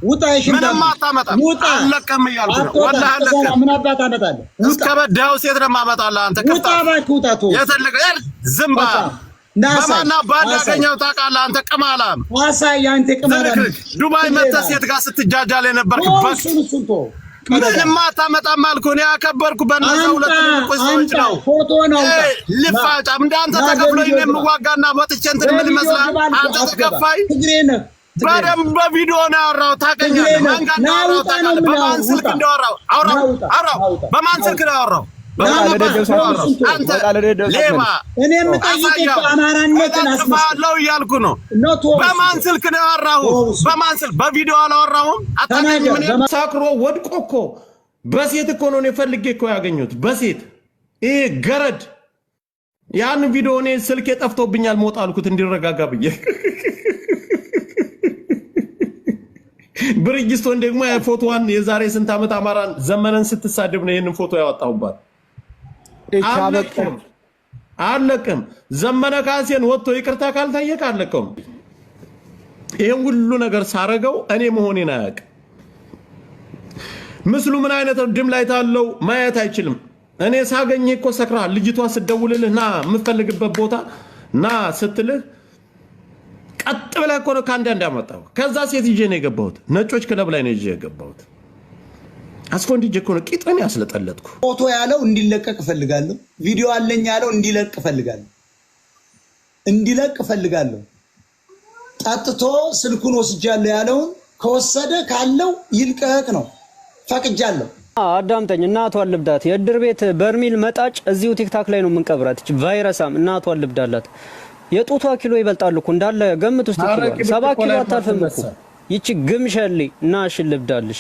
ውጣ ይሽንታ ምንም አታመጣም አለቀም ይያልኩ ነው ወላሂ አለቀም ምን አባታ አመጣለህ እስከ በዳው ሴት ነው ማመጣለህ አንተ ውጣ ባክ ውጣ ቶ የተለቀ ዝምባ በማና ባዳገኘው ታውቃለህ አንተ ቅማላም አሳይ አንተ ቅማላም ዱባይ መተህ ሴት ጋር ስትጃጃል የነበርክበት ምንም አታመጣም አልኩህ እኔ ያከበርኩ በእነዛ ሁለት ቁሶች ነው ፎቶ ነው ልፋጫም እንዳንተ ተከፍሎኝ ነው የምዋጋና ወጥቼ እንትን ምን ይመስላል አንተ ተከፋይ ትግሬ ነህ በደም በቪዲዮ ነው ያወራው ታውቀኛለህ ማን ጋር ነው ያወራው ታውቃለህ በማን ስልክ እንዳወራው አውራው በማን ስልክ ነው ያወራው አንተ ሌባ እኔ የምጠይቅህ አማራነትን አስመስለው እያልኩ ነው በማን ስልክ ነው ያወራው በማን ስልክ በቪዲዮ አላወራውም አታውቅም ሳክሮ ወድቆ እኮ በሴት እኮ ነው ፈልጌ እኮ ያገኙት በሴት ይሄ ገረድ ያን ቪዲዮ እኔ ስልኬ ጠፍቶብኛል ሞት አልኩት እንዲረጋጋ ብዬ ብርጅስቶን ደግሞ ፎቶዋን የዛሬ ስንት ዓመት አማራን ዘመነን ስትሳደብ ነው ይሄንን ፎቶ ያወጣውባት አለቅም ዘመነ ካሴን ወጥቶ ይቅርታ ካልታየቅ አለቀም ይሄን ሁሉ ነገር ሳረገው እኔ መሆኔን አያቅ ምስሉ ምን አይነት ድም ላይ ታለው ማየት አይችልም እኔ ሳገኝ እኮ ሰክራ ልጅቷ ስደውልልህ ና የምፈልግበት ቦታ ና ስትልህ ቀጥ ብለህ እኮ ነው ካንዳ እንዳመጣው ከዛ ሴት ይዤ ነው የገባሁት ነጮች ክለብ ላይ ነው ይዤ የገባሁት አስፎንዲጄ እኮ ነው ቂጥን ያስለጠለጥኩ ፎቶ ያለው እንዲለቀቅ ፈልጋለሁ ቪዲዮ አለኝ ያለው እንዲለቅ ፈልጋለሁ ጣጥቶ ስልኩን ወስጃለሁ ያለውን ከወሰደ ካለው ይልቀቅ ነው ፈቅጃለሁ አዳምጠኝ እናቷን ልብዳት የእድር ቤት በርሚል መጣጭ እዚሁ ቲክታክ ላይ ነው የምንቀብራት እቺ ቫይረሳም እናቷን ልብዳላት የጡቷ ኪሎ ይበልጣል እኮ እንዳለ ገምት ውስጥ ይችላል 7 ኪሎ አታልፍም እኮ ይቺ ግምሸሊ እናሽ ልብዳልሽ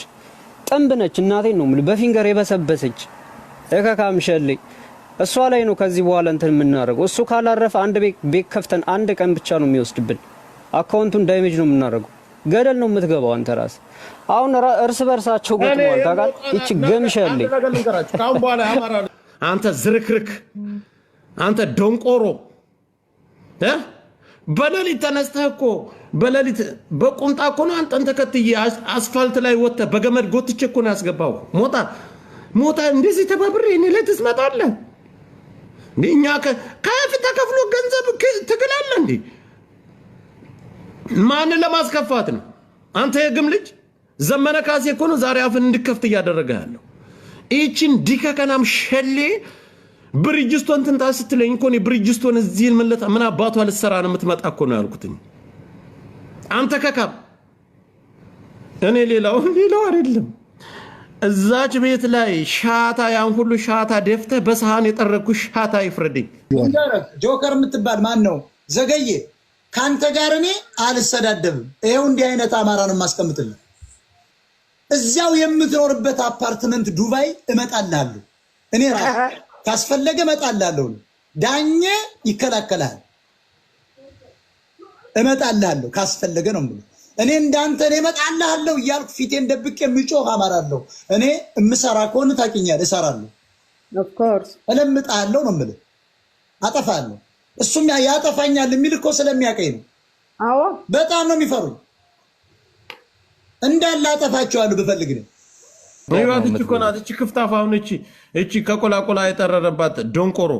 ጥንብ ነች እናቴን ነው የምልህ በፊንገር የበሰበሰች እከካምሸሊ እሷ ላይ ነው ከዚህ በኋላ እንትን የምናደርገው እሱ ካላረፈ አንድ ቤት ከፍተን አንድ ቀን ብቻ ነው የሚወስድብን አካውንቱን ዳሜጅ ነው የምናደርገው ገደል ነው የምትገባው አንተ ራስ አሁን እርስ በርሳቸው ገጥሟል ታውቃለህ ይቺ ግምሸሊ ካሁን በኋላ ያማራ አንተ ዝርክርክ አንተ ዶንቆሮ በሌሊት ተነስተህ እኮ በሌሊት በቁምጣ እኮ ነው አንተን ተከትዬ አስፋልት ላይ ወጥተህ በገመድ ጎትቼ እኮ ነው ያስገባው ሞታ እንደዚህ ተባብሬ እኔ ላይ ትስመጣለህ እኛ ከፍ ተከፍሎ ገንዘብ ትግላለህ እንዴ ማን ለማስከፋት ነው አንተ የግም ልጅ ዘመነ ካሴ እኮ ነው ዛሬ አፍን እንድከፍት እያደረገ ያለው እቺን ዲከከናም ሸሌ ብሪጅስቶን እንትን ታስትለኝ እኮ ነው ብሪጅስቶን እዚህ ምን አባቷ ልሰራ ነው የምትመጣ እኮ ነው ያልኩትኝ አንተ ከካም እኔ ሌላው አይደለም እዛች ቤት ላይ ሻታ ያን ሁሉ ሻታ ደፍተህ በሰሃን የጠረኩ ሻታ ይፍረድኝ ጆከር የምትባል ማን ነው ዘገየ ካንተ ጋር እኔ አልሰዳደብም ይሄው እንዲህ አይነት አማራን ማስቀምጥልህ እዚያው የምትኖርበት አፓርትመንት ዱባይ እመጣልሃለሁ እኔ ራስ ካስፈለገ እመጣልሃለሁ ዳኘ ይከላከላል እመጣልሃለሁ ካስፈለገ ነው ማለት እኔ እንዳንተ እኔ እመጣልሃለሁ እያልኩ ፊቴን ደብቄ የሚጮህ አማራለሁ እኔ እምሰራ ከሆነ ታውቂኛለህ እሰራለሁ ኦፍ ኮርስ እለምጣለሁ ነው ማለት አጠፋለሁ እሱም ያጠፋኛል የሚል እኮ ስለሚያቀኝ ነው አዎ በጣም ነው የሚፈሩኝ እንዳለ አጠፋቸዋለሁ በፈልግ ነው ወይዋት እቺ ኮናት እቺ ክፍታፋውን እቺ ከቆላቆላ የጠረረባት ዶንቆሮ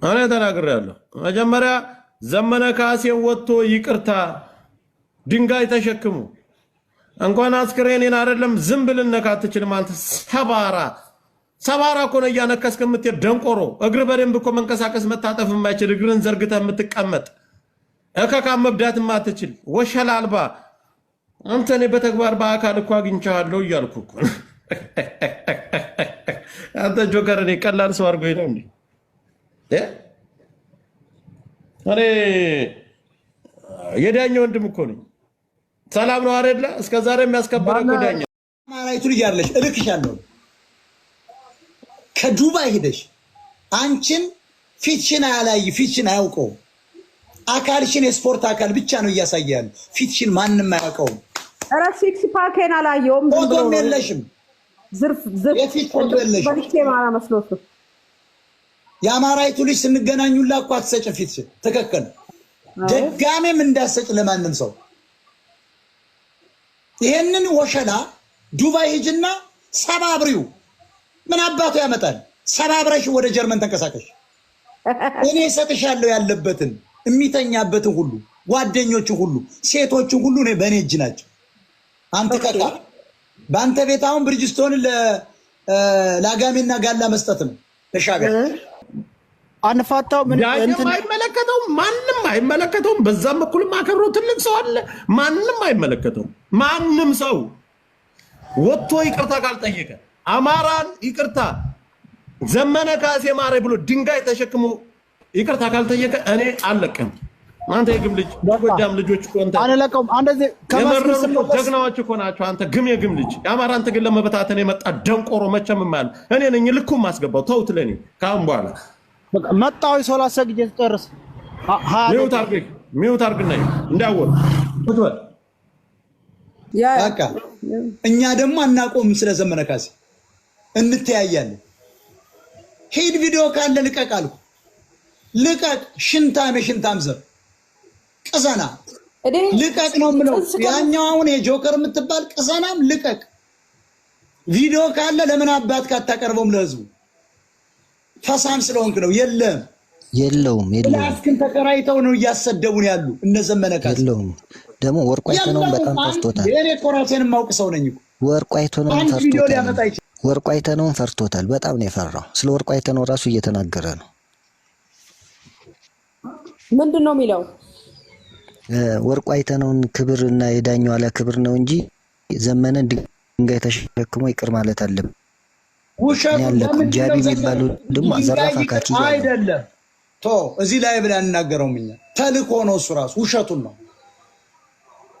አና ተናግሬያለሁ መጀመሪያ ዘመነ ካሴን ወጥቶ ይቅርታ ድንጋይ ተሸክሙ እንኳን አስክሬኔን አይደለም ዝም ብልን ነካ አትችልም አንተ ሰባራ እኮ ነው እያነከስክ የምትሄድ ደንቆሮ እግር በደንብ እኮ መንቀሳቀስ መታጠፍ የማይችል እግርን ዘርግተህ የምትቀመጥ እከካም መብዳት የማትችል ወሸላ አልባ አንተ እኔ በተግባር በአካል እኮ አግኝቻለሁ እያልኩ እኮ አንተ ጆከር እኔ ቀላል ሰው አድርጎኝ ነው እንዴ እኔ የዳኛ ወንድም እኮ ነኝ ሰላም ነው አይደለ እስከ ዛሬ የሚያስከበረ እኮ ዳኛ ማራይቱ ልጅ ያለሽ እልክሻለሁ ከዱባይ ሄደሽ አንቺን ፊትሽን አያውቀው አካልሽን የስፖርት አካል ብቻ ነው እያሳያል ፊትሽን ማንንም አያውቀው ኧረ ሲክስ ፓኬን አላየውም ፎቶም የለሽም ዝርፍ የፊት ፎቶ የለሽም በልቼ ማራ መስሎት የአማራይቱ ልጅ ስንገናኙላ እኮ አትሰጭም ፊትሽን ትክክል ደጋሜም እንዳሰጭ ለማንም ሰው ይሄንን ወሸላ ዱባይ ሂጅና ሰባብሪው ምን አባቱ ያመጣል? ሰባብረሽ ወደ ጀርመን ተንቀሳቀሽ። እኔ ሰጥሻለሁ ያለበትን የሚተኛበትን ሁሉ ጓደኞቹ ሁሉ ሴቶቹ ሁሉ ነው በእኔ እጅ ናቸው። አንተ ከካ በአንተ ቤት አሁን ብርጅስቶን ለአጋሜና ጋላ መስጠት ነው ለሻቢያ አንፋታው ምን እንትን አይመለከተውም፣ ማንም አይመለከተውም። በዛም በኩል ማከብሮ ትልቅ ሰው አለ፣ ማንም አይመለከተውም። ማንም ሰው ወጥቶ ይቅርታ ካልጠየቀ አማራን ይቅርታ ዘመነ ካሴ ማረ ብሎ ድንጋይ ተሸክሞ ይቅርታ ካልጠየቀ እኔ አልለቅም። አንተ የግም ልጅ ጎጃም ልጆች ቆንተ አንለቀም። አንደዚህ ከመረሩ ጀግናዎች እኮ ናቸው። አንተ ግም የግም ልጅ የአማራን ትግል ለመበታተን የመጣ ደንቆሮ መቼም ማለት እኔ ነኝ ልኩም ማስገባው። ተውት ለኔ ካሁን በኋላ መጣው ሶላት ሰግጄ ተጨርስ ሚውት አርግና እንዳወር ወጥወጥ በቃ እኛ ደግሞ አናቆም። ስለዘመነ ካሴ እንተያያለን። ሄድ ቪዲዮ ካለ ልቀቅ አልኩ። ልቀቅ። ሽንታም ዘር ቅዘና ልቀቅ ነው የምለው። ያኛው አሁን የጆከር የምትባል ቅዘናም ልቀቅ። ቪዲዮ ካለ ለምን አባት ካታቀርበውም ለህዝቡ? ፈሳም ስለሆንክ ነው። የለውም ላስክን ተከራይተው ነው እያሰደቡን ያሉ እነ ዘመነ ካሴ። የለውም ደግሞ ወርቁ አይተነውም በጣም ፈርቶታል። እኔ ኮራሴን ማውቅ ሰው ነኝ እኮ። ወርቁ አይተነውም ፈርቶታል። ወርቁ አይተነውም ፈርቶታል። በጣም ነው የፈራው። ስለ ወርቁ አይተነው ራሱ እየተናገረ ነው። ምንድነው የሚለው? ወርቁ አይተነውን ክብርና የዳኛው አለ ክብር ነው እንጂ ዘመነን ድንጋይ ተሸክሞ ይቅር ማለት አለበት። ውሸቱን ጃቢ የሚባሉ ደግሞ ዘራፋ ካኪ አይደለም። እዚህ ላይ ብላ እናገረው ምኛ ተልኮ ነው እሱ ራሱ ውሸቱን ነው።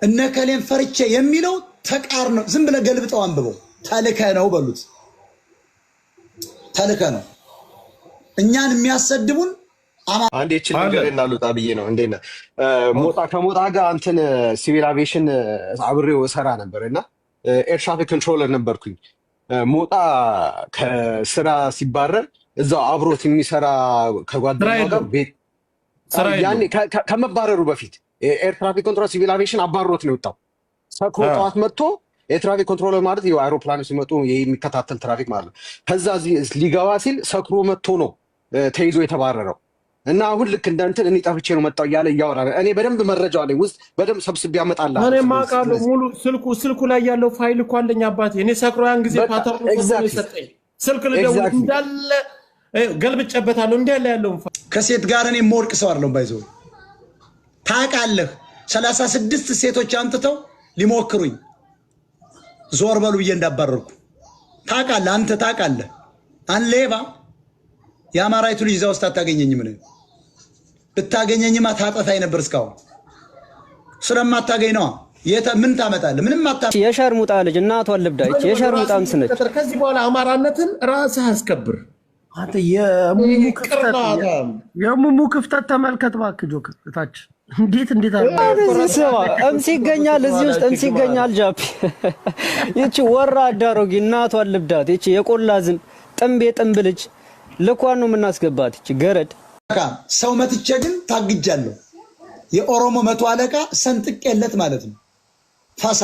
እነ ከሌን ፈርቼ የሚለው ተቃር ነው። ዝም ብለህ ገልብጠው አንብበው። ተልከ ነው በሉት። ተልከ ነው እኛን የሚያሰድቡን። አንዴ እቺ ነገር እናሉጣ ብዬ ነው። እንዴና ከሞጣ ጋር እንትን ሲቪል አቪዬሽን አብሬው ሰራ ነበርና ኤር ትራፊክ ኮንትሮለር ነበርኩኝ። ሞጣ ከስራ ሲባረር እዛው አብሮት የሚሰራ ከጓደኛው ጋር ቤት ያኔ ከመባረሩ በፊት ኤር ትራፊክ ኮንትሮል ሲቪል አቪዬሽን አባሮት ነው የወጣው። ሰክሮ ጠዋት መጥቶ ኤር ትራፊክ ኮንትሮለር ማለት ይኸው አይሮፕላኖች ሲመጡ የሚከታተል ትራፊክ ማለት ነው። ከዛ ሊገባ ሲል ሰክሮ መጥቶ ነው ተይዞ የተባረረው። እና አሁን ልክ እንደ እንትን እኔ ጠፍቼ ነው መጣው እያለ እያወራ እኔ በደንብ መረጃው አለኝ ውስጥ በደንብ ሰብስቤ ያመጣልህ። እኔ ማውቃለሁ ሙሉ ስልኩ ላይ ያለው ፋይል እኮ አለኝ አባቴ። እኔ ሰክሮ ያን ጊዜ ፓተርኑ ሰጠኝ ስልክ ልደውል እንዳለ ገልብጨበታለሁ እንዳለ ያለው ከሴት ጋር እኔ የምወርቅ ሰው አይደለም። ባይዘው ታውቃለህ 36 ሴቶች አንጥተው ሊሞክሩኝ ዞር በሉ ብዬ እንዳባረርኩ ታውቃለህ። አንተ ታውቃለህ። አንሌባ የአማራይቱ ልጅ እዛ ውስጥ አታገኘኝም። ብታገኘኝማ ታጠፋኝ ነበር። እስካሁን ስለማታገኝ ነዋ። ምን ታመጣለህ? ምንም አታመጣም። የሸርሙጣ ልጅ እናቷን ልብዳች የሸርሙጣ ምስነች። ከዚህ በኋላ አማራነትን ራስህ አስከብር። አንተ የሙሙ ክፍተት ተመልከት እባክህ። ጆከር እታች እንዴት እምስ ይገኛል እዚህ ውስጥ እምስ ይገኛል። ጃፒ ይቺ ወራዳ አሮጊ እናቷን ልብዳት። ይቺ የቆላዝን ጥንብ ልጅ ልኳን ነው የምናስገባት። ይቺ ገረድ ሰው መትቼ ግን ታግጃለሁ። የኦሮሞ መቶ አለቃ ሰንጥቄለት ማለት ነው። ፈሳ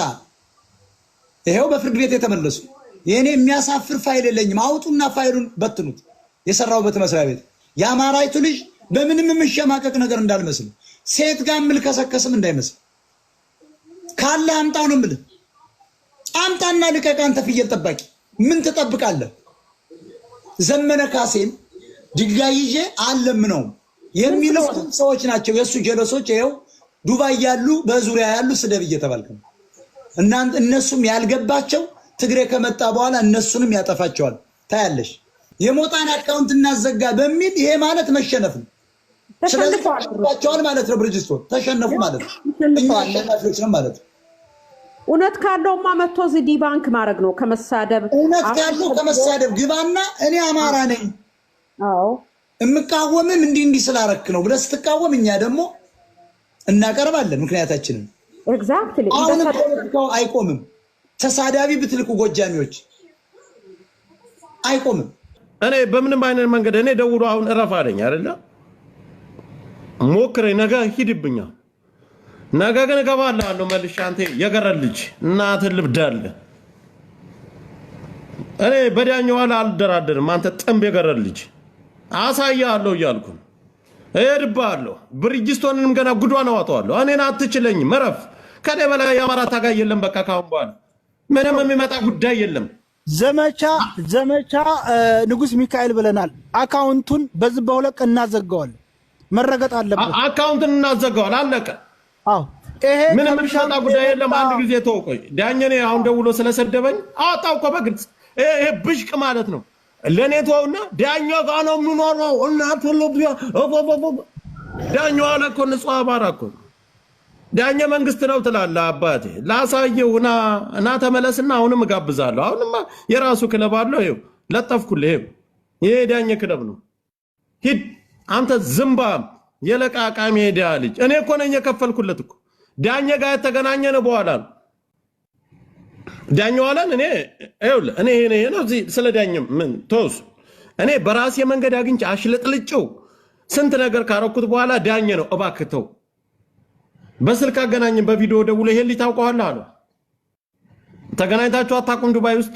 ይሄው በፍርድ ቤት የተመለሱ። የኔ የሚያሳፍር ፋይል የለኝም። አውጡና ፋይሉን በትኑት። የሰራውበት መስሪያ ቤት የአማራይቱ ልጅ በምንም የምሸማቀቅ ነገር እንዳልመስል፣ ሴት ጋር ምልከሰከስም እንዳይመስል። ካለ አምጣው ነው የምልህ። አምጣና ልቀቅ። አንተ ፍየል ጠባቂ ምን ትጠብቃለህ? ዘመነ ካሴን ድንጋይ ይዤ አለምነውም የሚሉ ሰዎች ናቸው የእሱ ጀለሶች። ይኸው ዱባይ ያሉ በዙሪያ ያሉ ስደብ እየተባልክ ነው። እነሱም ያልገባቸው ትግሬ ከመጣ በኋላ እነሱንም ያጠፋቸዋል። ታያለሽ። የሞጣን አካውንት እናዘጋ በሚል ይሄ ማለት መሸነፍ ነው። ስለዚህ ተሸንፏቸዋል ማለት ነው። ብርጅስቶን ተሸነፉ ማለት ነው። እኛ አሸናፊዎች ነን ማለት ነው። እውነት ካለውማ መጥቶ እዚህ ዲባንክ ማድረግ ነው። ከመሳደብ እውነት ካለው ከመሳደብ ግባና እኔ አማራ ነኝ እምቃወምም እንዲህ ስላረክ ነው ብለህ ስትቃወም እኛ ደግሞ እናቀርባለን ምክንያታችንን። ኤግዛክትሊ አሁን ፖለቲካው አይቆምም። ተሳዳቢ ብትልኩ ጎጃሚዎች አይቆምም። እኔ በምንም አይነት መንገድ እኔ ደውሎ አሁን እረፍ አለኝ አይደለ? ሞክረኝ ነገ ሂድብኛ ነገ ግን እገባልሃለሁ መልሼ አንተ የገረድ ልጅ እናትህ ልብዳለ እኔ በዳኛው አልደራደርም አንተ ጥምብ የገረድ ልጅ አሳያለሁ እያልኩ እሄድብሃለሁ ብሪጅስቶንንም ገና ጉዷን አወጣዋለሁ እኔን አትችለኝም መረፍ ከኔ በላይ የአማራ ታጋይ የለም በቃ ካሁን በኋላ ምንም የሚመጣ ጉዳይ የለም ዘመቻ ንጉስ ሚካኤል ብለናል አካውንቱን በዚህ በሁለት ቀን እናዘጋዋለን መረገጥ አለበት አካውንቱን እናዘጋዋለን አለቀ አዎ ይሄ ምንም የሚመጣ ጉዳይ የለም አንድ ጊዜ ተወቆይ ዳኘኔ አሁን ደውሎ ስለሰደበኝ አጣው እኮ በግልጽ ይሄ ብሽቅ ማለት ነው ለኔ ተውና ዳኛው ጋር ነው የምኖረው እናት ወሎብያ ዳኛው አለ እኮ ንጹህ አማራ እኮ ዳኛ መንግስት ነው ትላለህ አባቴ ላሳየውና እና ተመለስና አሁንም እጋብዛለሁ አሁንማ የራሱ ክለብ አለው ይሄው ለጠፍኩልህ ይሄ ዳኛ ክለብ ነው ሂድ አንተ ዝምባም የለቃቃሚ ሄዳ ልጅ እኔ እኮ ነኝ የከፈልኩለት እኮ ዳኛ ጋር ተገናኘነ በኋላ ዳኛው አለን እኔ ነው ስለ ዳኛም ምን ተውስ እኔ በራሴ መንገድ አግኝቼ አሽለጥልጭው ስንት ነገር ካረኩት በኋላ ዳኛ ነው እባክተው በስልክ አገናኘን በቪዲዮ ደውሎ ይሄን ሊታውቀዋል አለ ተገናኝታችሁ አታውቁም ዱባይ ውስጥ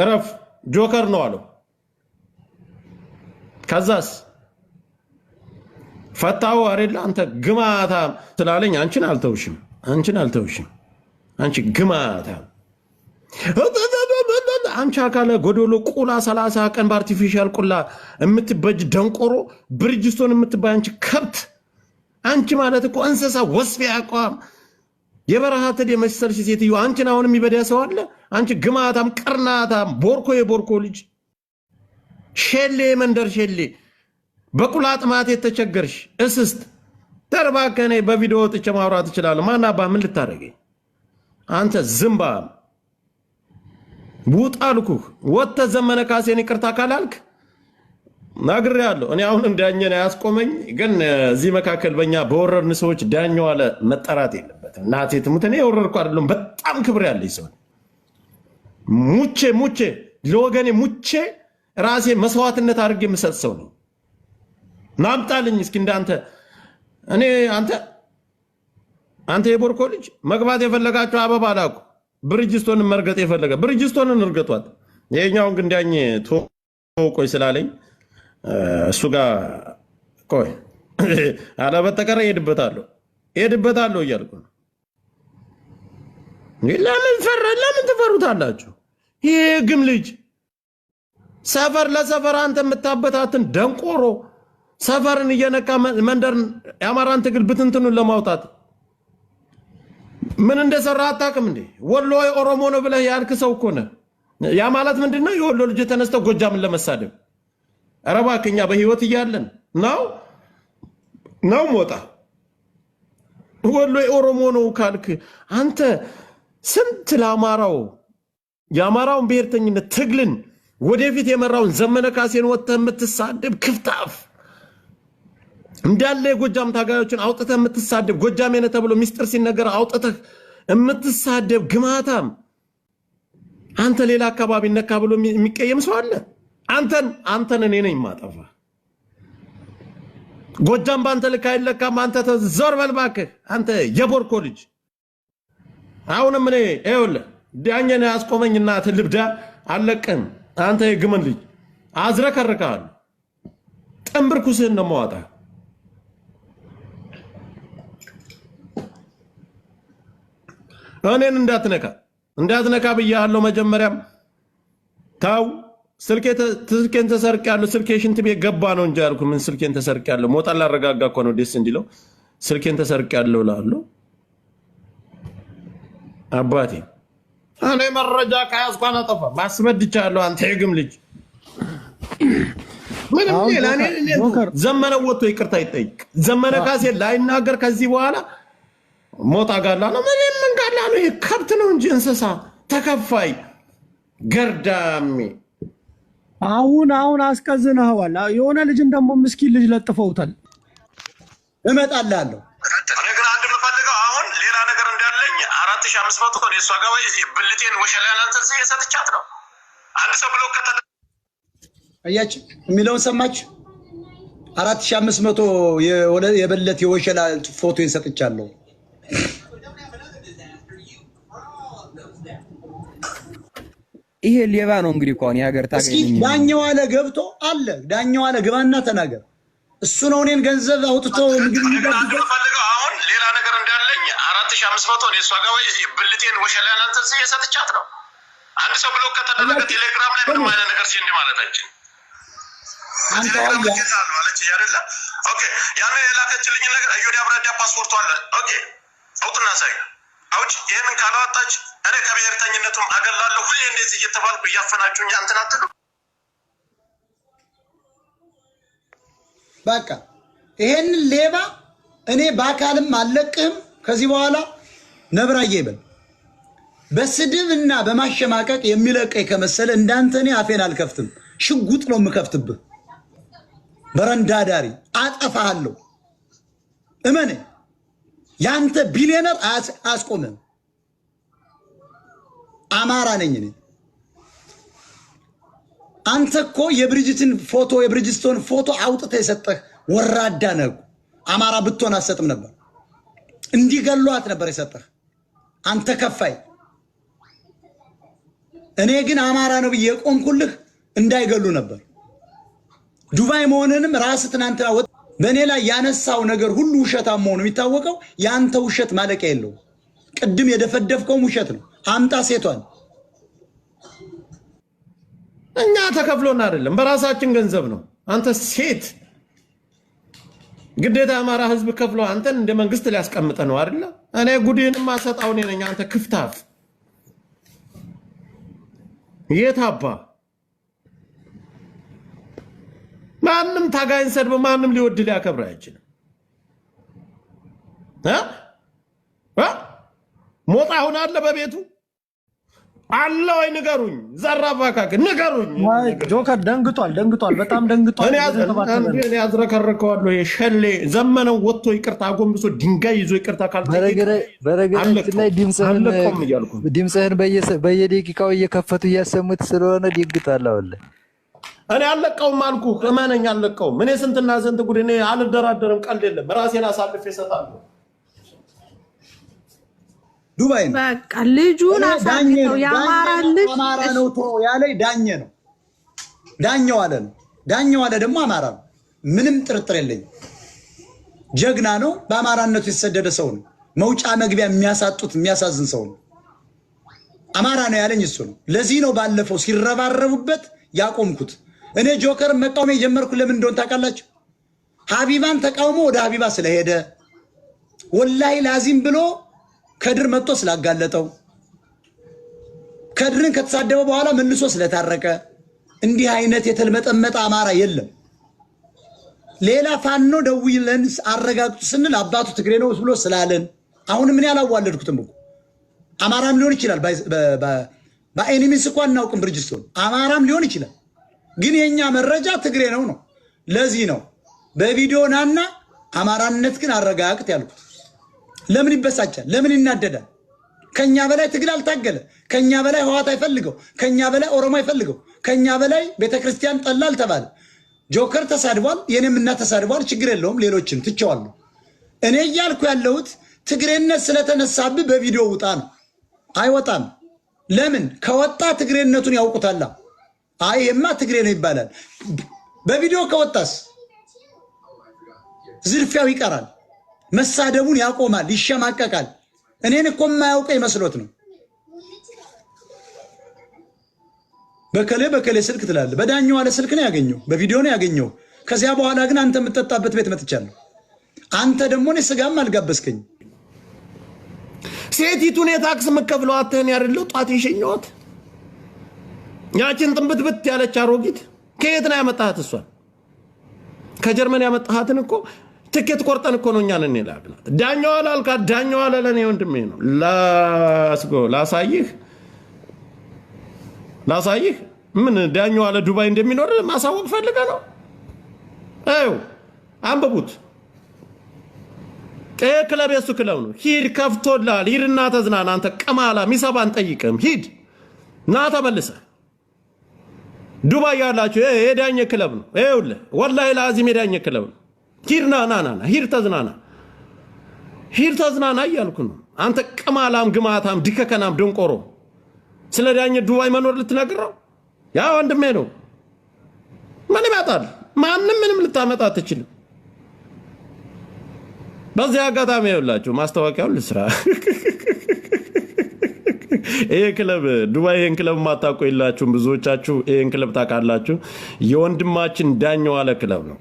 ረፍ ጆከር ነው አለው ከዛስ ፈታው አይደል አንተ ግማታ ትላለኝ አንቺን አልተውሽም አንቺ ግማታ አንቺ አካለ ጎዶሎ ቁላ 30 ቀን በአርቲፊሻል ቁላ የምትበጅ ደንቆሮ ብሪጅስቶን የምትባይ አንቺ ከብት አንቺ ማለት እኮ እንስሳ ወስፌ አቋም የበረሃት የመሰልሽ ሴትዮ አንቺን አሁን የሚበዳ ሰው አለ አንቺ ግማታም ቀርናታም የቦርኮ ልጅ ሸሌ መንደር ሸሌ በቁላጥ ማት የተቸገርሽ እስስት ተርባከኔ በቪዲዮ ወጥቼ ማውራት ይችላል ማናባ ምን ልታረገኝ አንተ ዝምባ ቡጣልኩ ወተ ዘመነ ካሴን ይቅርታ ካላልክ ናግሬያለሁ እኔ አሁንም ዳኘን ያስቆመኝ ግን እዚህ መካከል በእኛ በወረርን ሰዎች ዳኘው አለ መጠራት የለበትም እናቴ ትሙት እኔ ወረርኩ አይደለም በጣም ክብር ያለኝ ሰው ሙቼ ለወገኔ ሙቼ ራሴ መስዋዕትነት አድርጌ የምሰጥ ሰው ነው ናምጣልኝ እስኪ እንዳንተ እኔ አንተ የቦርኮ ልጅ መግባት የፈለጋቸው አበባ ላኩ ብሪጅስቶንን መርገጥ የፈለገ ብሪጅስቶንን እርገጧት ይሄኛውን ግን ዳኘ ተቆይ ስላለኝ እሱ ጋር ቆይ አላበተቀረ ሄድበታለሁ እያልኩ ነው ለምን ትፈሩታላችሁ ይሄ ግም ልጅ ሰፈር ለሰፈር አንተ የምታበታትን ደንቆሮ ሰፈርን እየነካ መንደር ያማራን ትግል ብትንትኑን ለማውጣት ምን እንደሰራ አታውቅም እንዴ ወሎ ኦሮሞ ነው ብለህ ያልክ ሰው እኮ ነህ ያ ማለት ምንድነው የወሎ ልጅ ተነስተው ጎጃምን ለመሳደብ አረባከኛ በህይወት እያለን ነው ሞጣ ወሎ ኦሮሞ ነው ካልክ አንተ ስንት ለአማራው የአማራውን ብሔርተኝነት ትግልን ወደፊት የመራውን ዘመነ ካሴን ወጥተህ የምትሳደብ ክፍታፍ እንዳለ የጎጃም ታጋዮችን አውጥተህ የምትሳደብ ጎጃሜነ ተብሎ ሚስጥር ሲነገር አውጥተህ የምትሳደብ ግማታም አንተ ሌላ አካባቢ ነካ ብሎ የሚቀየም ሰው አለ አንተን እኔ ነኝ ማጠፋ ጎጃም ባንተ ልክ አይለካም አንተ ተዘር በልባክህ አንተ የቦርኮ ልጅ አሁንም እኔ ይኸውልህ ዳኘን ያስቆመኝና ትልብዳ አለቀን አንተ የግመን ልጅ አዝረከርካል ጥምብርኩስህን ነው ማዋጣ እኔን እንዳትነካ ብያለሁ መጀመሪያም ታው ስልኬን ተሰርቄያለሁ ስልኬ ሽንት ቤት ገባ ነው እንጂ ያልኩ ምን ስልኬን ተሰርቄያለሁ ሞጣ ላረጋጋ እኮ ነው ደስ እንዲለው ስልኬን ተሰርቄያለሁ እላለሁ አባቴ እኔ መረጃ ከያዝኳን አጠፋ ማስበድቻለሁ አንተ የግም ልጅ ምንም ለኔ ዘመነ ወጥቶ ይቅርታ ይጠይቅ ዘመነ ካሴ ላይናገር ከዚህ በኋላ ሞጣ ጋላ ነው ምን ጋላ ነው ከብት ነው እንጂ እንስሳ ተከፋይ ገርዳሚ አሁን አስቀዝነዋል የሆነ ልጅ እንደሞ ምስኪን ልጅ ለጥፈውታል እመጣላለሁ እኔ ግን አንድ የምፈልገው አሁን ሌላ ነገር እንዳለኝ 4500 ኮን የሷ ጋር ብልቴን ወሸላን አንተርስ የሰጥቻት ነው አንድ ሰው ብሎ አያችሁ የሚለውን ሰማችሁ 4500 የበለት የወሸላ ፎቶ ይሰጥቻለሁ። ይሄ ሌባ ነው እንግዲህ እንኳን የሀገር ታገኝ። እስኪ ዳኛው አለ ገብቶ አለ ዳኛው አለ ግባና ተናገር። እሱ ነው እኔን ገንዘብ አውጥቶ ምግብ ይፈልገው። አሁን ሌላ ነገር እንዳለኝ 4500 ነው እሷ ጋር ወይ ብልቴን ወሸላ አንተን ሲሰጥቻት ነው። አንድ ሰው ብሎ ከተደረገ ቴሌግራም ላይ ምንም አይነት ነገር ሲንድ ማለታችን አንተ አለች አይደለ? ኦኬ ያን የላከችልኝ ነገር አዩዲ አብራዳ ፓስፖርቱ አለ። ኦኬ አውጥና ሳይ አውጭ ይሄንን ካላወጣች እኔ ከብሔርተኝነቱም አገላለሁ። ሁሌ እንደዚህ እየተባልኩ እያፈናችሁኝ አንተን አትሉ። በቃ ይሄን ሌባ እኔ በአካልም አለቅህም። ከዚህ በኋላ ነብራዬ ይበል። በስድብና በማሸማቀቅ የሚለቀኝ ከመሰለ እንዳንተ እኔ አፌን አልከፍትም። ሽጉጥ ነው የምከፍትብህ። በረንዳዳሪ አጠፋሃለሁ። እመኔ ያንተ ቢሊዮነር አያስቆምም። አማራ ነኝ እኔ። አንተ እኮ የብሪጅስቶን ፎቶ አውጥተህ የሰጠህ ወራዳ ነህ። አማራ ብትሆን አትሰጥም ነበር። እንዲገሏት ነበር የሰጠህ አንተ ከፋይ። እኔ ግን አማራ ነው ብዬ ቆምኩልህ እንዳይገሉ ነበር። ዱባይ መሆንንም ራስ ትናንትና በእኔ ላይ ያነሳው ነገር ሁሉ ውሸታም መሆኑ የሚታወቀው ያንተ ውሸት ማለቂያ የለው። ቅድም የደፈደፍከው ውሸት ነው። አምጣ ሴቷን። እኛ ተከፍሎና አይደለም በራሳችን ገንዘብ ነው። አንተ ሴት ግዴታ አማራ ህዝብ ከፍሎ አንተን እንደ መንግስት ሊያስቀምጥ ነው አይደለ? እኔ ጉዴንም ማሰጣው እኔ ነኝ። አንተ ክፍታፍ የታባ ማንም ታጋይን ሰድቦ ማንም ሊወድ ሊያከብር አይችልም። ሞጣ አሁን አለ በቤቱ አለ ወይ ንገሩኝ። ዘራባካክ ንገሩኝ። ጆከር ደንግጧል፣ በጣም ደንግጧል። እኔ ያዝረከረከዋለሁ። የሸሌ ዘመነው ወጥቶ ይቅርታ አጎንብሶ ድንጋይ ይዞ ይቅርታ በነገራችን ላይ ድምፅህን በየደቂቃው እየከፈቱ እያሰሙት ስለሆነ ደንግጧል። አሁን እኔ አለቀውም አልኩ። እመነኝ አለቀውም። እኔ ስንትና ስንት ጉድ እኔ አልደራደርም። ቀልድ የለም። ራሴን አሳልፌ እሰጣለሁ። ዱባይ በቃ ልጁን አሳልፈው ያማራ ልጅ አማራ ነው ያለኝ ዳኘ ነው። ዳኘው አለ ነው። ዳኘው አለ ደግሞ አማራ ነው። ምንም ጥርጥር የለኝም። ጀግና ነው። በአማራነቱ የተሰደደ ሰው ነው። መውጫ መግቢያ የሚያሳጡት የሚያሳዝን ሰው ነው። አማራ ነው ያለኝ እሱ ነው። ለዚህ ነው ባለፈው ሲረባረቡበት ያቆምኩት። እኔ ጆከርን መቃወም የጀመርኩት ለምን እንደሆነ ታውቃላችሁ? ሀቢባን ተቃውሞ ወደ ሀቢባ ስለሄደ ወላሂ ላዚም ብሎ ከድር መጥቶ ስላጋለጠው ከድርን ከተሳደበ በኋላ መልሶ ስለታረቀ እንዲህ አይነት የተልመጠመጠ አማራ የለም። ሌላ ፋኖ ደውለን አረጋግጡ ስንል አባቱ ትግሬ ነው ብሎ ስላለን አሁንም ምን ያላዋለድኩትም እኮ አማራም ሊሆን ይችላል። በኤኒሚስ እኮ አናውቅም። ብርጅስቶን አማራም ሊሆን ይችላል። ግን የኛ መረጃ ትግሬ ነው ነው። ለዚህ ነው በቪዲዮ ናና አማራነት ግን አረጋግጥ ያልኩት። ለምን ይበሳጫል? ለምን ይናደዳል? ከኛ በላይ ትግል አልታገለ። ከኛ በላይ ህዋት አይፈልገው። ከኛ በላይ ኦሮሞ አይፈልገው። ከኛ በላይ ቤተክርስቲያን ጠላል ተባለ። ጆከር ተሳድቧል። የኔም እናት ተሳድቧል። ችግር የለውም። ሌሎችን ትቸዋለሁ። እኔ እያልኩ ያለሁት ትግሬነት ስለተነሳብህ በቪዲዮ ውጣ ነው። አይወጣም። ለምን ከወጣ ትግሬነቱን ያውቁታል። አይማ ትግሬ ነው ይባላል። በቪዲዮ ከወጣስ ዝርፊያው ይቀራል። መሳደቡን ያቆማል። ይሸማቀቃል። እኔን እኮ የማያውቀኝ መስሎት ነው። በከሌ ስልክ ትላለህ። በዳኘው አለ ስልክ ነው ያገኘው፣ በቪዲዮ ነው ያገኘው። ከዚያ በኋላ ግን አንተ የምትጠጣበት ቤት መጥቻለሁ። አንተ ደግሞ እኔ ስጋም አልጋበዝከኝ። ሴቲቱን የታክስ የምከፍለው አትህን ያደለው ጧት የሸኘኋት ያችን ጥንብትብት ያለች አሮጊት ከየት ነው ያመጣሃት? እሷን ከጀርመን ያመጣሃትን እኮ ትኬት ቆርጠን እኮ ነው እኛን እንላክናት። ዳኘው አለ አልካት። ዳኘው አለ ለእኔ ወንድሜ ነው። ላሳይህ ምን ዳኘው አለ ዱባይ እንደሚኖር ማሳወቅ ፈልገ ነው። ይኸው አንብቡት። ክለብ የሱ ክለብ ነው። ሂድ ከፍቶላል። ሂድና ተዝናና። አንተ ቀማላ ሚሰባ አንጠይቅም። ሂድ ና ተመልሰ ዱባይ ያላችሁ የዳኘ ክለብ ነው። ይኸውልህ ወላሂ ለአዚም የዳኘ ክለብ ነው። ሂድ ና ሂድ ተዝናና እያልኩ ነው። አንተ ቅማላም ግማታም ድከከናም ድንቆሮ ስለ ዳኘ ዱባይ መኖር ልትነግረው? ያ ወንድሜ ነው። ምን ይመጣል? ማንም ምንም ልታመጣ አትችልም። በዚህ አጋጣሚ ይኸውላችሁ ማስታወቂያውን ልስራ። ይሄ ክለብ ዱባይ ይሄን ክለብ ማታውቁ የላችሁም። ብዙዎቻችሁ ይሄን ክለብ ታውቃላችሁ። የወንድማችን ዳኘው አለ ክለብ ነው።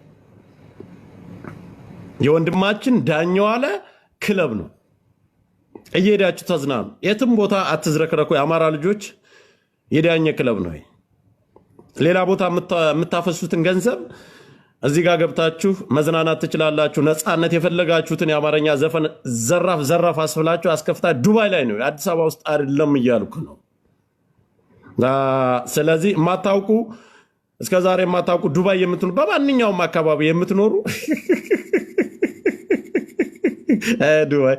የወንድማችን ዳኘው አለ ክለብ ነው። እየሄዳችሁ ተዝናኑ። የትም ቦታ አትዝረክረኩ። የአማራ ልጆች የዳኘ ክለብ ነው። ሌላ ቦታ የምታፈሱትን ገንዘብ እዚህ ጋር ገብታችሁ መዝናናት ትችላላችሁ። ነፃነት የፈለጋችሁትን የአማርኛ ዘፈን ዘራፍ አስብላችሁ አስከፍታ ዱባይ ላይ ነው፣ አዲስ አበባ ውስጥ አይደለም እያልኩ ነው። ስለዚህ የማታውቁ እስከዛሬ የማታውቁ ዱባይ የምትኖሩ በማንኛውም አካባቢ የምትኖሩ ዱባይ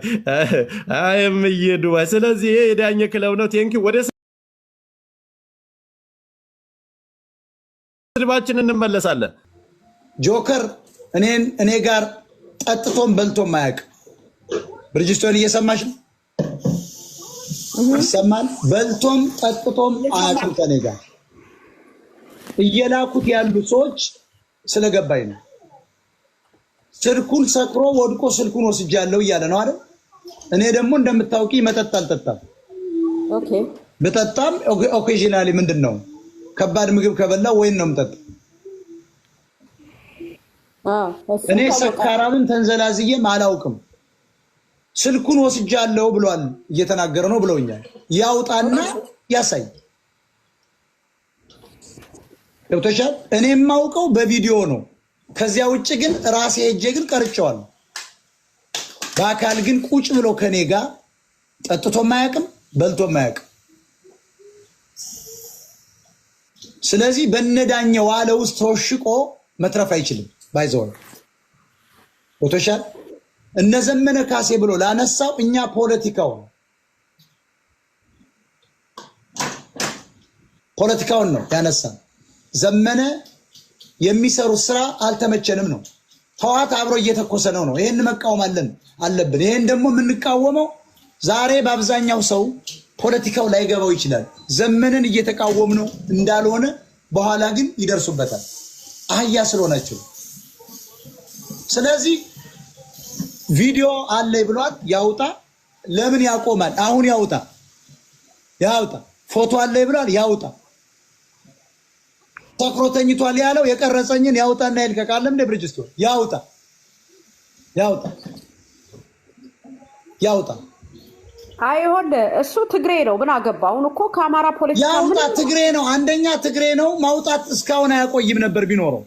አይምዬ ዱባይ። ስለዚህ ይሄ የዳኘ ክለብ ነው። ቴንኪ ወደ ስድባችን እንመለሳለን። ጆከር እኔ ጋር ጠጥቶም በልቶም አያውቅ። ብርጅስቶን እየሰማሽ ነው? ይሰማል። በልቶም ጠጥቶም አያውቅም ከኔ ጋር። እየላኩት ያሉ ሰዎች ስለገባኝ ነው። ስልኩን ሰክሮ ወድቆ ስልኩን ወስጃለሁ እያለ ነው አይደል? እኔ ደግሞ እንደምታውቂ መጠጥ አልጠጣም። ኦኬ በጠጣም ኦኬዥናሊ ምንድነው ከባድ ምግብ ከበላ ወይን ነው የምጠጣው። እኔ ሰካራምን ተንዘላዝዬም አላውቅም። ስልኩን ወስጃለሁ ብሏል፣ እየተናገረ ነው ብለውኛል። ያውጣና ያሳይ። ገብቶሻል? እኔ የማውቀው በቪዲዮ ነው። ከዚያ ውጭ ግን ራሴ ሄጄ ግን ቀርጬዋለሁ። በአካል ግን ቁጭ ብሎ ከኔ ጋር ጠጥቶ ማያውቅም፣ በልቶ ማያውቅም። ስለዚህ በነዳኘው ዋለ ውስጥ ተወሽቆ መትረፍ አይችልም። ባይዘው ፎቶሻል እነዘመነ ካሴ ብሎ ላነሳው እኛ ፖለቲካውን ነው ያነሳ። ዘመነ የሚሰሩት ስራ አልተመቸንም ነው። ተዋት አብሮ እየተኮሰ ነው። ይሄን መቃወም አለብን። ይሄን ደግሞ የምንቃወመው ዛሬ በአብዛኛው ሰው ፖለቲካው ላይገባው ይችላል። ዘመነን እየተቃወም ነው እንዳልሆነ በኋላ ግን ይደርሱበታል። አህያ ስለሆናችሁ። ስለዚህ ቪዲዮ አለ ብሏል፣ ያውጣ። ለምን ያቆማል? አሁን ያውጣ። ፎቶ አለ ብሏል፣ ያውጣ። ሰክሮ ተኝቷል ያለው የቀረጸኝን ያውጣና ይልቀቃለም። እንደ ብርጅስቶን ያውጣ። አይሆን እሱ ትግሬ ነው። ምን አገባ? አሁን እኮ ከአማራ ፖለቲካ ያውጣ። ትግሬ ነው፣ አንደኛ ትግሬ ነው። ማውጣት እስካሁን አያቆይም ነበር ቢኖረው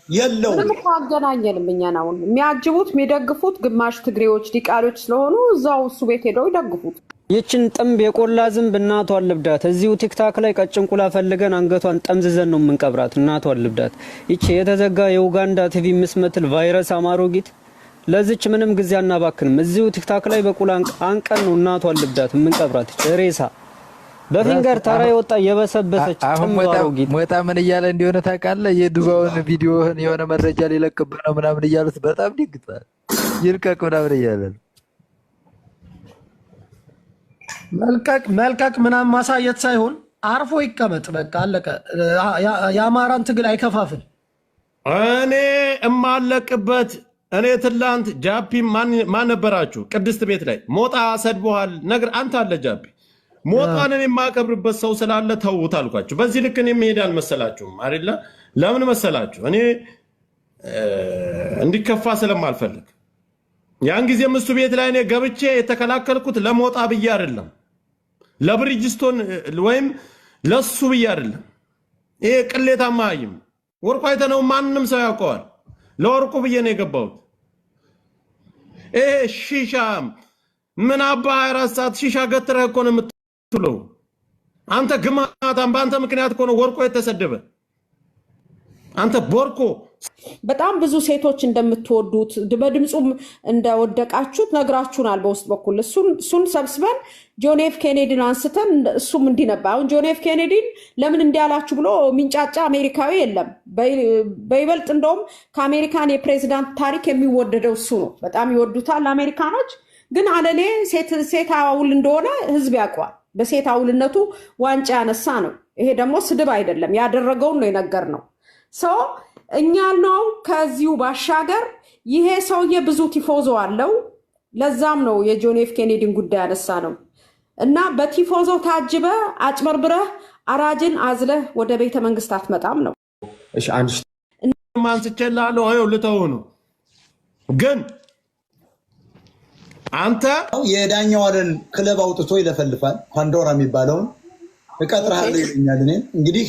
የለው። ምንም አገናኘንም። እኛን አሁን የሚያጅቡት የሚደግፉት ግማሽ ትግሬዎች ዲቃሎች ስለሆኑ እዛው እሱ ቤት ሄደው ይደግፉት። ይችን ጥምብ የቆላ ዝንብ እናቷን ልብዳት። እዚሁ ቲክታክ ላይ ቀጭንቁላ ፈልገን አንገቷን ጠምዝዘን ነው የምንቀብራት። እናቷን ልብዳት። ይቺ የተዘጋ የኡጋንዳ ቲቪ ምስመትል ቫይረስ አማሮጊት ለዚች ምንም ጊዜ አናባክንም። እዚሁ ቲክታክ ላይ በቁላ አንቀን ነው እናቷን ልብዳት የምንቀብራት። ሬሳ በፊንገር ታራ የወጣ የበሰበሰች ጥምባሮጊት ሞጣ ምን እያለ እንደሆነ ታውቃለህ? የዱባውን ቪዲዮህን የሆነ መረጃ ሊለቅብህ ነው ምናምን እያሉት በጣም ደግጣል። ይልቀቅ ምናምን እያለ መልቀቅ ምናምን ማሳየት ሳይሆን አርፎ ይቀመጥ። በቃ አለቀ። የአማራን ትግል አይከፋፍል። እኔ እማለቅበት እኔ ትላንት ጃፒ ማን ነበራችሁ? ቅድስት ቤት ላይ ሞጣ ሰድቦሃል ነገር አንተ አለ ጃፒ ሞጣን እኔ የማከብርበት ሰው ስላለ ተውት አልኳችሁ። በዚህ ልክ እኔ መሄድ አልመሰላችሁም አይደለ? ለምን መሰላችሁ? እኔ እንዲከፋ ስለማልፈልግ ያን ጊዜም እሱ ቤት ላይ እኔ ገብቼ የተከላከልኩት ለሞጣ ብዬ አይደለም፣ ለብሪጅስቶን ወይም ለሱ ብዬ አይደለም። ይሄ ቅሌታማ አይም ወርቁ አይተነው ማንም ሰው ያውቀዋል። ለወርቁ ብዬ ነው የገባሁት። ይሄ ሺሻ ምን አባ 24 ሰዓት ሺሻ ገትረህ እኮ ነው የምትለው አንተ ግማታም። በአንተ ምክንያት እኮ ነው ወርቆ የተሰደበ። አንተ ቦርኮ በጣም ብዙ ሴቶች እንደምትወዱት በድምፁም እንደወደቃችሁት ነግራችሁናል በውስጥ በኩል። እሱን ሰብስበን ጆን ኤፍ ኬኔዲን አንስተን እሱም እንዲህ ነበር። አሁን ጆን ኤፍ ኬኔዲን ለምን እንዲያላችሁ ብሎ ሚንጫጫ አሜሪካዊ የለም። በይበልጥ እንደውም ከአሜሪካን የፕሬዚዳንት ታሪክ የሚወደደው እሱ ነው። በጣም ይወዱታል አሜሪካኖች። ግን አለሌ ሴት አውል እንደሆነ ህዝብ ያውቀዋል። በሴት አውልነቱ ዋንጫ ያነሳ ነው። ይሄ ደግሞ ስድብ አይደለም፣ ያደረገውን ነው የነገር ነው። ሰው እኛ ነው ከዚሁ ባሻገር ይሄ ሰውዬ ብዙ ቲፎዞ አለው። ለዛም ነው የጆን ኤፍ ኬኔዲን ጉዳይ ያነሳ ነው። እና በቲፎዞ ታጅበ አጭበርብረህ አራጅን አዝለህ ወደ ቤተ መንግስት አትመጣም ነው። እሺ አንድ ማንስቸላለሁ አዩ ልተው ነው። ግን አንተ የዳኛው አለን ክለብ አውጥቶ ይለፈልፋል። ፓንዶራ የሚባለውን እቀጥራለሁ ይለኛል። እኔ እንግዲህ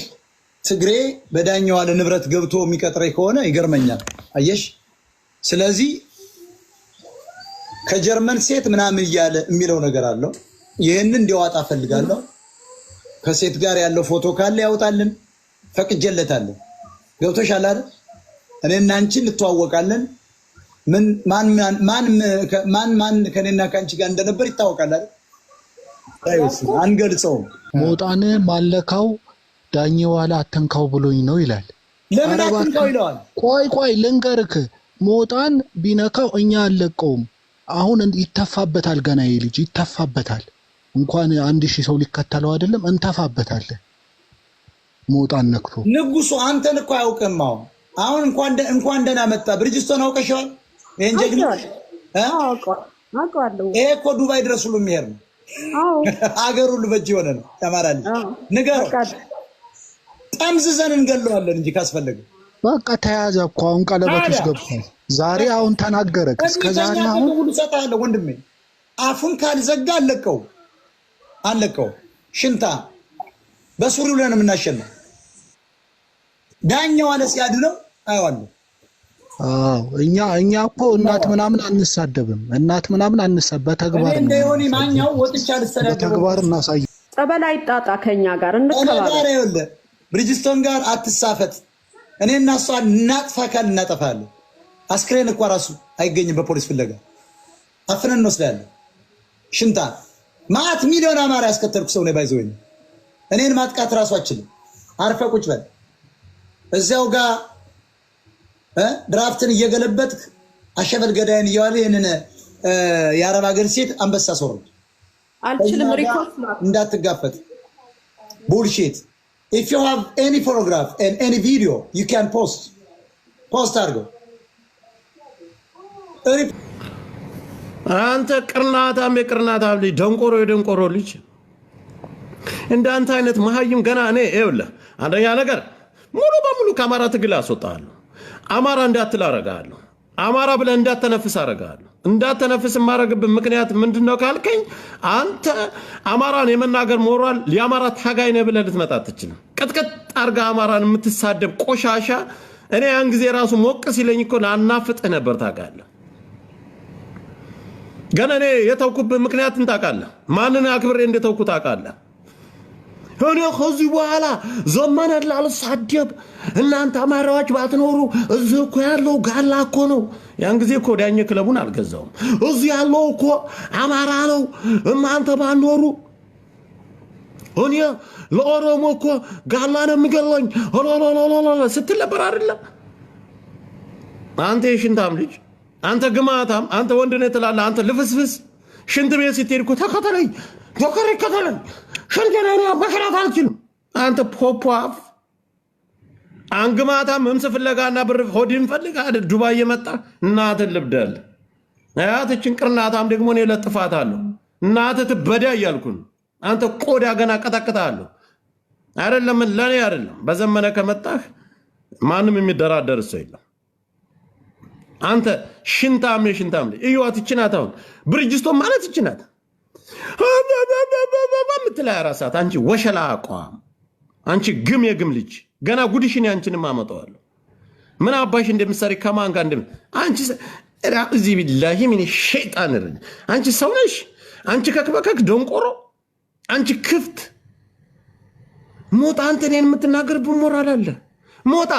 ትግሬ በዳኛው አለ ንብረት ገብቶ የሚቀጥረኝ ከሆነ ይገርመኛል። አየሽ፣ ስለዚህ ከጀርመን ሴት ምናምን እያለ የሚለው ነገር አለው። ይህንን እንዲያወጣ ፈልጋለሁ። ከሴት ጋር ያለው ፎቶ ካለ ያውጣልን፣ ፈቅጀለታለሁ። ገብቶሻል አይደል? እኔና አንቺ እንተዋወቃለን። ማን ከኔና ከአንቺ ጋር እንደነበር ይታወቃል አይደል? አንገልጸውም። ሞጣን ማለካው ዳኛው ዋላ አተንካው ብሎኝ ነው ይላል። ለምን አተንካው ይለዋል? ቆይ ልንገርክ፣ ሞጣን ቢነካው እኛ አለቀውም። አሁን ይተፋበታል፣ ገና ይሄ ልጅ ይተፋበታል። እንኳን 1000 ሰው ሊከተለው አይደለም እንተፋበታለን። ሞጣን ነክቶ ንጉሱ አንተን እኮ አያውቅም። አሁን እንኳን ደህና መጣ። ብርጅስቶን አውቀሽዋል? ይሄን ጀግና አውቀዋለሁ። ይሄ እኮ ዱባይ ድረስ ሁሉ የሚሄድ ነው። አገር ሁሉ በእጅ የሆነ ነው። ተማራል ንገረው። ጠምዝዘን እንገለዋለን እንጂ ካስፈለገ በቃ ተያዘ እኮ አሁን ቀለበት ውስጥ ገብቷል። ዛሬ አሁን ተናገረ። እስከዛሬ አሁን ሁሉ ሰጣለ ወንድሜ። አፉን ካልዘጋ አለቀው ሽንታ በሱሪው ላይ ነው የምናሸነው። ዳኛው አለ ሲያድነው አየዋለሁ። እኛ እኮ እናት ምናምን አንሳደብም። እናት ምናምን በተግባር እንደ ዮኒ ማኛው ወጥቻ ልሰዳደብ በተግባር እናሳይ። ጸበል አይጣጣ ከኛ ጋር እንከባበረ። ብሪጅስቶን ጋር አትሳፈት። እኔ እና እሷ እናጥፋ ካል እናጠፋለን። አስክሬን እኮ ራሱ አይገኝም በፖሊስ ፍለጋ አፍነን እንወስዳለን። ሽንታ ማት ሚሊዮን አማራ ያስከተልኩ ሰው ነው። ባይዘው እኔን ማጥቃት ራሱ አችልም። አርፈ ቁጭ በል እዚያው ጋር ድራፍትን እየገለበጥክ አሸበል ገዳይን እያዋለ ይሄንን የአረብ ሀገር ሴት አንበሳ ሶርድ አልችልም። ሪኮርድ እንዳትጋፈጥ ቡልሺት። if you have any photograph and any video you can post አድርገው። አንተ ቅርናታም የቅርናታም ልጅ የደንቆሮ ልጅ እንዳንተ አይነት መሀይም ገና እኔ ይኸውልህ፣ አንደኛ ነገር ሙሉ በሙሉ ከአማራ ትግል አስወጣለሁ። አማራ እንዳትል አረጋለሁ። አማራ ብለህ እንዳተነፍስ አረጋለሁ። እንዳተነፍስ የማረግብህ ምክንያት ምንድነው ካልከኝ፣ አንተ አማራን የመናገር ሞራል የአማራ ታጋይ ነህ ብለህ ልትመጣ አትችልም። ቅጥቅጥ አርጋ አማራን የምትሳደብ ቆሻሻ። እኔ ያን ጊዜ ራሱ ሞቅ ሲለኝ እኮ ላናፍጥህ ነበር። ታውቃለህ፣ ገና እኔ የተውኩብህ ምክንያትን ታውቃለህ። ማንን አክብሬ እንደተውኩ ታውቃለህ። እኔ ከዚህ በኋላ ዘመነን ላልሳደብ እናንተ አማራዎች ባትኖሩ እዚህ እኮ ያለው ጋላ እኮ ነው። ያን ጊዜ እኮ ዳኘ ክለቡን አልገዛውም። እዚህ ያለው እኮ አማራ ነው እናንተ ባትኖሩ። እኔ ለኦሮሞ እኮ ጋላ ነው የሚገለኝ ስትል ነበር አይደለም? አንተ የሽንታም ልጅ፣ አንተ ግማታም፣ አንተ ወንድ ነህ ትላለህ። አንተ ልፍስፍስ ሽንት ቤት ስትሄድ እኮ ተከተለኝ ጆከር ይከተለኝ ሽንገና በከራት አልችልም። አንተ ፖፖፍ አንግማታ መምስ ፍለጋና ብር ሆዲን ፈልጋ ዱባይ የመጣ እናትን ልብደል አያትችን ቅርናታም ደግሞ እኔ ለጥፋታለሁ። እናትህ ትበዳ እያልኩን አንተ ቆዳ ገና ቀጠቅጣለሁ። አይደለም ለኔ አይደለም በዘመነ ከመጣህ ማንም የሚደራደር ሰው የለም። አንተ ሽንታም እዩዋት ይችናት። አሁን ብርጅስቶን ማለት ይችናት በምትላ ራሳት አንቺ ወሸላ አቋም፣ አንቺ የግም ልጅ ገና ጉድሽን ያንቺንም አመጣዋለሁ። ምን አባሽ እንደምትሰሪ ከማን ጋር አንቺ እዚህ ቢላሂ ምን ሸይጣን ረኝ። አንቺ ሰው ነሽ? አንቺ ከክበከክ ደንቆሮ፣ አንቺ ክፍት ሞጣ። አንተ እኔን የምትናገርብን ሞራል አለ? ሞጣ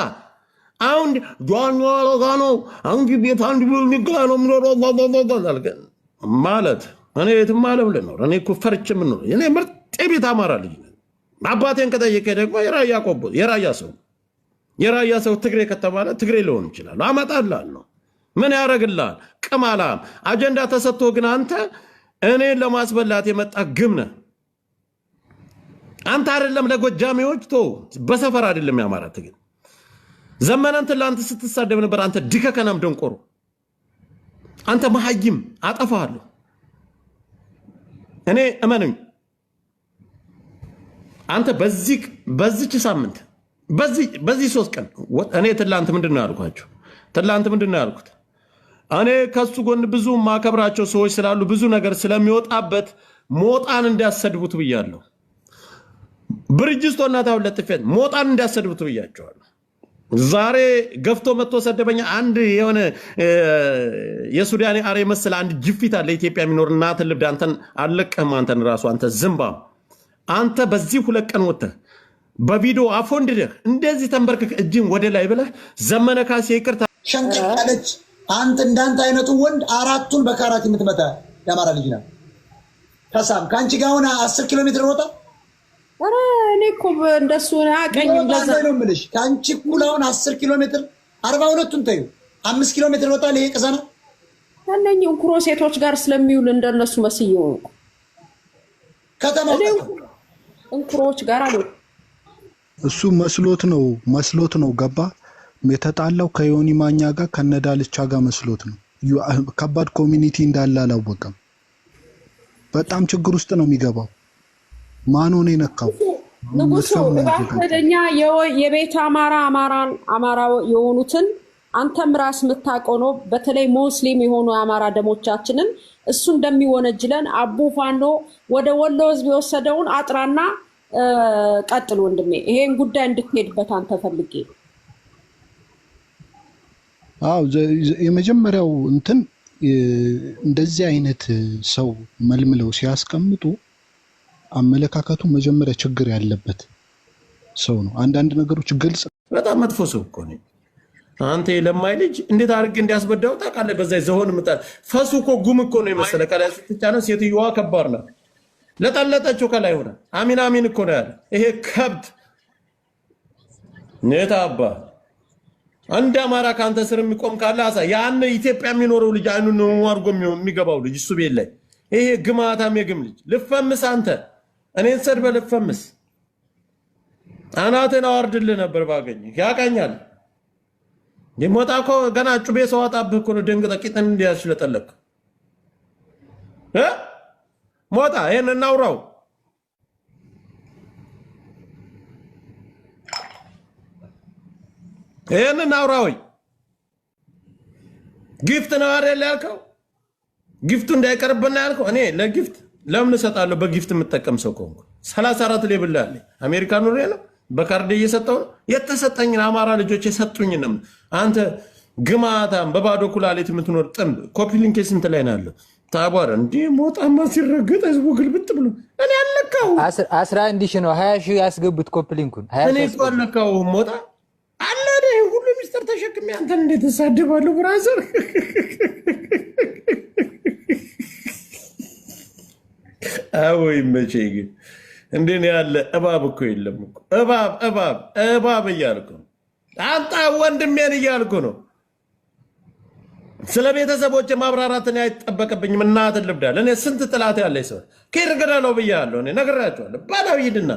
አሁን ጆዋን ጋኖ አንቺ ቤት አንድ ቢልዲንግ ላይ ነው የሚኖረው ማለት እኔ የትም ዓለም ልኖር እኔ እኮ ፈርቼ የምኖር እኔ ምርጥ ቤት አማራ ልጅ ነኝ። አባቴን ከጠየቀ ደግሞ የራያ ቆቦ የራያ ሰው ትግሬ ከተባለ ትግሬ ሊሆን ይችላል። አመጣልሃለሁ። ምን ያደርግልሃል? ቅማላም አጀንዳ ተሰጥቶ ግን አንተ እኔን ለማስበላት የመጣ ግም ነህ። አንተ አይደለም ለጎጃሜዎች ቶ በሰፈር አይደለም ያማራ ትግል ዘመነን ትላንት ስትሳደብ ነበር። አንተ ድከከናም ደንቆሮ አንተ መሐይም አጠፋለሁ። እኔ እመነኝ አንተ በዚች ሳምንት በዚህ 3 ቀን እኔ ትላንት ምንድነው ያልኳችሁ? ትላንት ምንድነው ያልኩት? እኔ ከሱ ጎን ብዙ ማከብራቸው ሰዎች ስላሉ ብዙ ነገር ስለሚወጣበት ሞጣን እንዲያሰድቡት ብያለሁ። ብርጅስቶና ታውለጥፈት ሞጣን እንዲያሰድቡት ብያቸዋለሁ። ዛሬ ገፍቶ መጥቶ ሰደበኛ። አንድ የሆነ የሱዳኒ አሬ መስለ አንድ ጅፊት አለ ኢትዮጵያ የሚኖር እናት ልብድ አንተን አለቀህም። አንተን ራሱ አንተ ዝምባም አንተ በዚህ 2 ቀን ወጥተህ በቪዲዮ አፎንድደህ እንደዚህ ተንበርክክ እጅን ወደ ላይ ብለህ ዘመነ ካሴ ይቅርታ ሸንቀጥ ያለች አንተ እንዳንተ አይነቱ ወንድ 4ቱን በካራት የምትመታ ያማራ ልጅ ናት። ከሳም ካንቺ ጋር ሆነ 10 ኪሎ ሜትር ወጣ። አረ እኔ እኮ እንደሱ አቀኝም ለዛ ነው የምልሽ። ካንቺ ኩላውን 10 ኪሎ ሜትር 42ቱን ተዩ 5 ኪሎ ሜትር ወጣ። ለይ ቀዛና ከነኝ እንኩሮ ሴቶች ጋር ስለሚውል እንደነሱ መስየው ከተማው እንኩሮች ጋር አሉ። እሱ መስሎት ነው ገባ የተጣላው ከዮኒ ማኛ ጋር ከነዳልቻ ጋር መስሎት ነው። ከባድ ኮሚኒቲ እንዳለ አላወቀም። በጣም ችግር ውስጥ ነው የሚገባው። ማን ሆነ የነካው? ንጉሱ ባከደኛ የቤት አማራ የሆኑትን አንተም ራስ የምታውቀው ነው። በተለይ ሙስሊም የሆኑ የአማራ ደሞቻችንን እሱ እንደሚወነጅለን አቡ ፋኖ ወደ ወሎ ህዝብ የወሰደውን አጥራና ቀጥል ወንድሜ። ይሄን ጉዳይ እንድትሄድበት አንተ ፈልጌ። የመጀመሪያው እንትን እንደዚህ አይነት ሰው መልምለው ሲያስቀምጡ አመለካከቱ መጀመሪያ ችግር ያለበት ሰው ነው። አንዳንድ ነገሮች ግልጽ በጣም መጥፎ ሰው እኮ ነው። አንተ ለማይ ልጅ እንዴት አድርገህ እንዲያስበዳው ታውቃለህ? በዛ ዘሆን ምጣል ፈሱ እኮ ጉም እኮ ነው የመሰለ ከላይ ስትጫነው ሴትዮዋ ከባድ ናት። ለጠለጠችው ከላይ ሆነ አሚን እኮ ነው ያለ። ይሄ ከብት ኔታ አባ አንድ አማራ ካንተ ስር የሚቆም ካለ አሳ ያን ኢትዮጵያ የሚኖረው ልጅ አይኑን አርጎ የሚገባው ልጅ እሱ ቤት ላይ ይሄ ግማታም የግም ልጅ ልፈምስ አንተ እኔን ሰድበህ ልፈምስ አናቴን አወርድልህ ነበር ባገኝ ያቃኛል። ሞጣ እኮ ገና ጩቤ ሰዋጣብህ እኮ ነው ደንግጠህ ቂጥን እንዲያስለጠለቅ ሞጣ ይሄን እናውራው። ይሄን እናውራው። ጊፍት ነው አይደል ያልከው? ጊፍቱ እንዳይቀርብና ያልከው እኔ ለጊፍት ለምን እሰጣለሁ? በጊፍት የምጠቀም ሰው ከሆንኩ 34 ሌብል አለ አሜሪካ ኑሬ ነው በካርድ እየሰጠው የተሰጠኝን አማራ ልጆች የሰጡኝ ነው። አንተ ግማታም በባዶ ኩላሊት የምትኖር ጥንብ ኮፒ ሊንክ ስንት ላይ ነው ያለው? ታባረ እንዴ ሞጣማ ሲረገጥ ህዝቡ ግልብጥ ብሎ እኔ አለካው 11 ሺህ ነው 20 ሺህ ያስገቡት ኮፒ ሊንኩን 20 እኔ እኮ አለካው ሞጣ አለ ደይ ሁሉ ሚስጥር ተሸክሜ አንተን እንዴት ተሳደባለሁ? ብራዘር አወይ መቼ ግን እንደኔ ያለ እባብ እኮ የለም እኮ እባብ እያልኩ አንተ ወንድሜን እያልኩ ነው። ስለ ቤተሰቦች ማብራራትን አይጠበቅብኝም። እናትን ልብዳል እኔ ስንት ጥላት ያለኝ ሰው ከርገዳለው ብያለሁ። እኔ ነግራቸዋለሁ። ባላው ይድና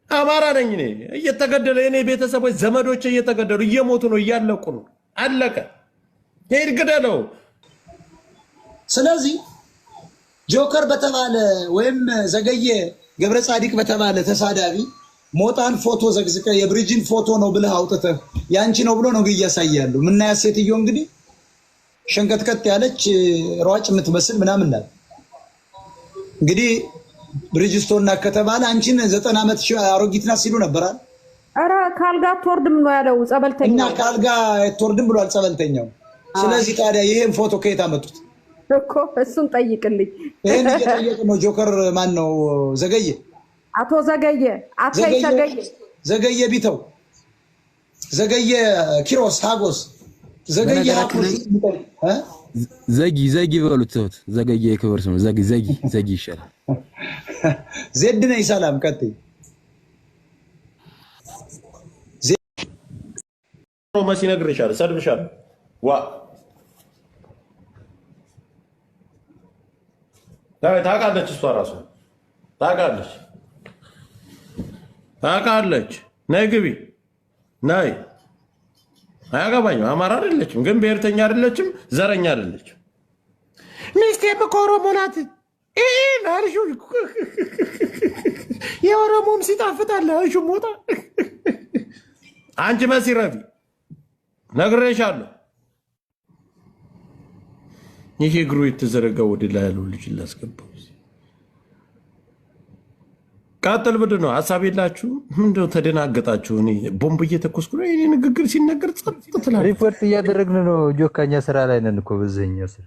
አማራ ነኝ እኔ። እየተገደለ እኔ ቤተሰቦች ዘመዶች እየተገደሉ እየሞቱ ነው፣ እያለቁ ነው። አለቀ። ከርገዳለው። ስለዚህ ጆከር በተባለ ወይም ዘገየ ገብረ ጻዲቅ በተባለ ተሳዳቢ ሞጣን ፎቶ ዘግዝቀ የብሪጅን ፎቶ ነው ብለህ አውጥተህ ያንቺ ነው ብሎ ነው እያሳያሉ። ምናያ ሴትዮ እንግዲህ ሸንቀጥቀጥ ያለች ሯጭ የምትመስል ምናምን ናት። እንግዲህ ብሪጅስቶንና ከተባለ አንቺን 90 ዓመት አሮጊት ናት ሲሉ ነበራል። ኧረ ካልጋ አትወርድም ነው ያለው ጸበልተኛው። እና ካልጋ አትወርድም ብሏል ጸበልተኛው። ስለዚህ ታዲያ ይሄን ፎቶ ከየት አመጡት እኮ? እሱን ጠይቅልኝ። ይሄን እየጠየቅ ነው ጆከር ማን ነው? ዘገየ፣ አቶ ዘገየ፣ ዘገየ ቢተው ዘገየ ኪሮስ ሀጎስ ዘገየ ሀጎስ ዘጊ በሉት ተውት። ዘገየ የክብር ስም ዘጊ ይሻላል። ዜድ ነኝ። ሰላም ቀጥይ። መሲ ነግሬሻለሁ፣ ሰድብሻለሁ። ዋ ታውቃለች፣ እሷ ራሷ ታውቃለች። ነይ ግቢ ነይ። አያገባኝም። አማራ አይደለችም፣ ግን ብሔርተኛ አይደለችም፣ ዘረኛ አይደለችም። ሚስቴም እኮ ኦሮሞ ናት። የኦሮሞም ሲጣፍጣል እሹ ሞታ። አንቺ መሲ ረፊ ነግሬሻለሁ። ይሄ እግሩ የተዘረጋ ወደ ላይ ያለው ልጅ ላስገባው። ቀጥል። ምንድን ነው ሀሳብ የላችሁ? ምንድነው ተደናገጣችሁ? እኔ ቦምብ እየተኮስኩ ነው። እኔ ንግግር ሲነገር ጸጥ ትላለህ። ሪፖርት እያደረግን ነው። ጆካኛ ስራ ላይ ነን እኮ በዚህኛው ስራ